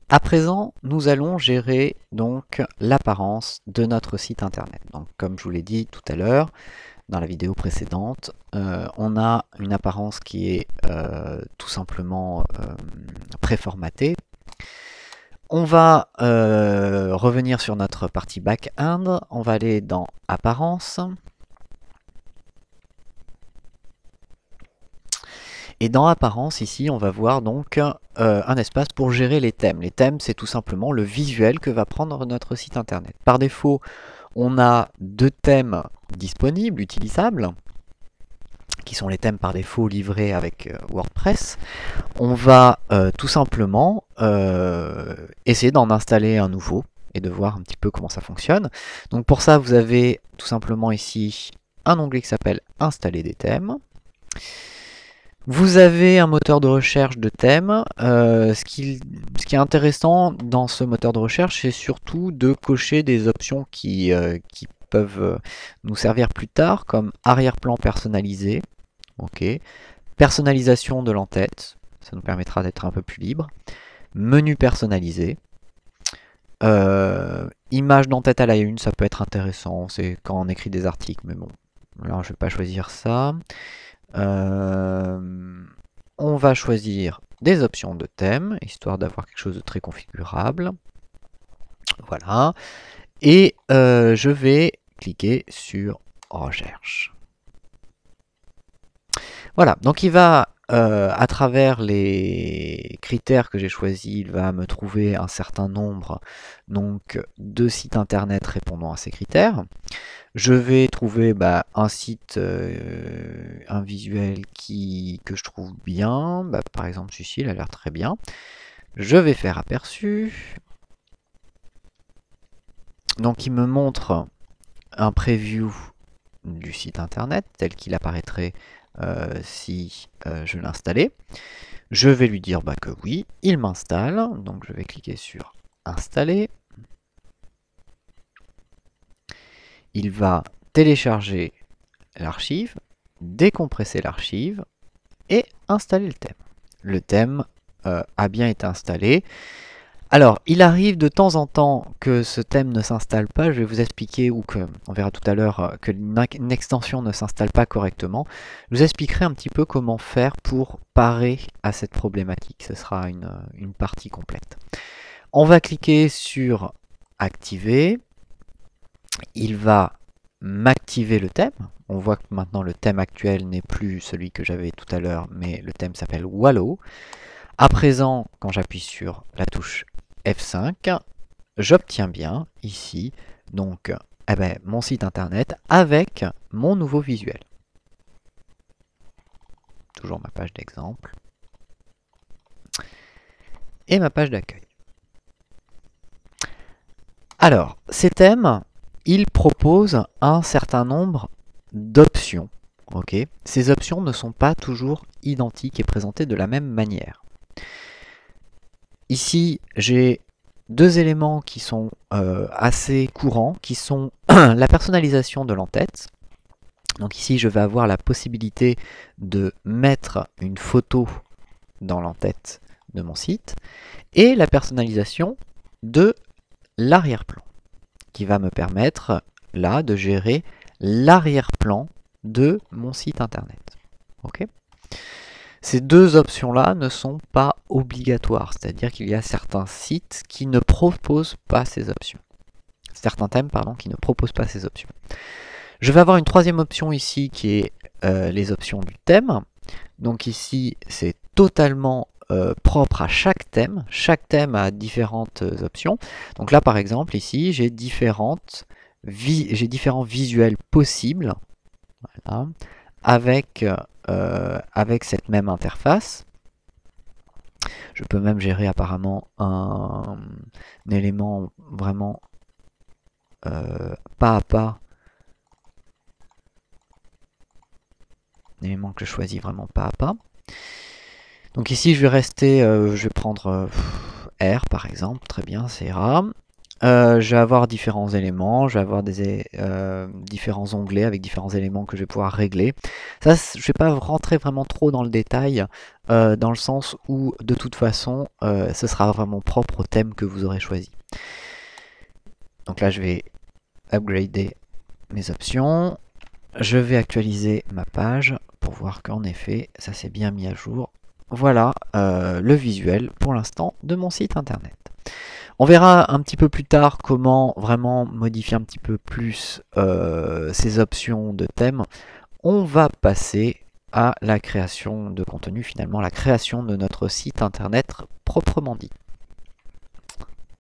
À présent, nous allons gérer donc l'apparence de notre site internet. Donc, comme je vous l'ai dit tout à l'heure dans la vidéo précédente, on a une apparence qui est tout simplement préformatée. On va revenir sur notre partie back-end. On va aller dans Apparence. Et dans Apparence, ici, on va voir donc un espace pour gérer les thèmes. Les thèmes, c'est tout simplement le visuel que va prendre notre site internet. Par défaut, on a deux thèmes disponibles, utilisables, qui sont les thèmes par défaut livrés avec WordPress. On va tout simplement essayer d'en installer un nouveau et de voir un petit peu comment ça fonctionne. Donc pour ça, vous avez tout simplement ici un onglet qui s'appelle Installer des thèmes. Vous avez un moteur de recherche de thèmes. Ce qui est intéressant dans ce moteur de recherche, c'est surtout de cocher des options qui peuvent nous servir plus tard, comme arrière-plan personnalisé, personnalisation de l'entête, ça nous permettra d'être un peu plus libre, menu personnalisé, image d'entête à la une, ça peut être intéressant, c'est quand on écrit des articles, mais bon, là je ne vais pas choisir ça. On va choisir des options de thème, histoire d'avoir quelque chose de très configurable. Voilà. Et je vais cliquer sur Recherche. Voilà, donc il va, à travers les critères que j'ai choisis, il va me trouver un certain nombre donc, de sites internet répondant à ces critères. Je vais trouver un site, un visuel que je trouve bien. Par exemple, celui-ci, il a l'air très bien. Je vais faire aperçu. Donc, il me montre un preview du site internet tel qu'il apparaîtrait si je l'installais. Je vais lui dire que oui, il m'installe. Donc, je vais cliquer sur Installer. Il va télécharger l'archive, décompresser l'archive et installer le thème. Le thème a bien été installé. Alors, il arrive de temps en temps que ce thème ne s'installe pas. Je vais vous expliquer, ou que, on verra tout à l'heure, que une extension ne s'installe pas correctement. Je vous expliquerai un petit peu comment faire pour parer à cette problématique. Ce sera une partie complète. On va cliquer sur Activer. Il va m'activer le thème. On voit que maintenant le thème actuel n'est plus celui que j'avais tout à l'heure, mais le thème s'appelle Wallow. À présent, quand j'appuie sur la touche F5, j'obtiens bien ici donc mon site internet avec mon nouveau visuel. Toujours ma page d'exemple et ma page d'accueil. Alors, ces thèmes, ils proposent un certain nombre d'options. Ces options ne sont pas toujours identiques et présentées de la même manière. Ici, j'ai deux éléments qui sont assez courants, qui sont la personnalisation de l'entête. Donc ici, je vais avoir la possibilité de mettre une photo dans l'entête de mon site, et la personnalisation de l'arrière-plan, qui va me permettre là de gérer l'arrière-plan de mon site internet. Ces deux options-là ne sont pas obligatoires, c'est-à-dire qu'il y a certains sites qui ne proposent pas ces options. Certains thèmes, pardon, qui ne proposent pas ces options. Je vais avoir une troisième option ici qui est les options du thème. Donc ici, c'est totalement propre à chaque thème. Chaque thème a différentes options. Donc là, par exemple, ici, j'ai différents visuels possibles. Voilà, avec cette même interface. Je peux même gérer apparemment un élément vraiment pas à pas. Un élément que je choisis vraiment pas à pas. Donc ici je vais rester, je vais prendre R par exemple, très bien, ça ira. Je vais avoir différents éléments, je vais avoir différents onglets avec différents éléments que je vais pouvoir régler. Ça, je ne vais pas rentrer vraiment trop dans le détail, dans le sens où, de toute façon, ce sera vraiment propre au thème que vous aurez choisi. Donc là, je vais upgrader mes options. Je vais actualiser ma page pour voir qu'en effet, ça s'est bien mis à jour. Voilà le visuel pour l'instant de mon site internet. On verra un petit peu plus tard comment vraiment modifier un petit peu plus ces options de thème. On va passer à la création de contenu, finalement la création de notre site internet proprement dit.